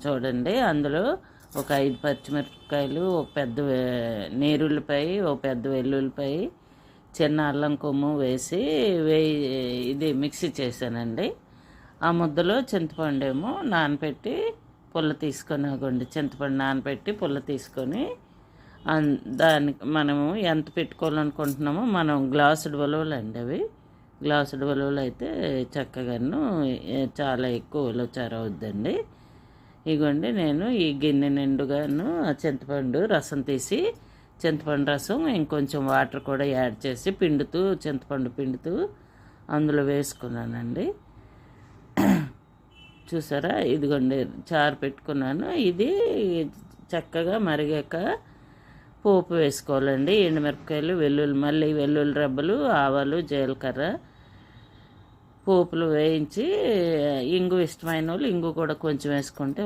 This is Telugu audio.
చూడండి. అందులో ఒక 5 పచ్చిమిరపకాయలు, ఒక పెద్ద నీరుల్లిపాయ, ఒక పెద్ద వెల్లుల్లిపాయ, చిన్న అల్లం కొమ్ము వేసి ఇది మిక్సీ చేశానండి. ఆ ముద్దలో చింతపండు ఏమో నానబెట్టి పుల్ల తీసుకొని చింతపండు నానబెట్టి పుల్ల తీసుకొని దానికి మనము ఎంత పెట్టుకోవాలనుకుంటున్నామో మనం గ్లాసుడు ఉలవలు అండి అవి. గ్లాసుడు ఉలవలు అయితే చక్కగాను చాలా ఎక్కువ ఉలవచారు అవుద్దండి. ఇగోండి నేను ఈ గిన్నె నిండుగాను చింతపండు రసం తీసి చింతపండు రసం ఇంకొంచెం వాటర్ కూడా యాడ్ చేసి చింతపండు పిండుతూ అందులో వేసుకున్నానండి. చూసారా, ఇదిగోండి చారు పెట్టుకున్నాను. ఇది చక్కగా మరిగాక పోపు వేసుకోవాలండి. ఎండుమిరపకాయలు, మళ్ళీ వెల్లుల్లి రబ్బలు, ఆవాలు, జీలకర్ర పోపులు వేయించి ఇంగు ఇష్టమైన వాళ్ళు ఇంగు కూడా కొంచెం వేసుకుంటే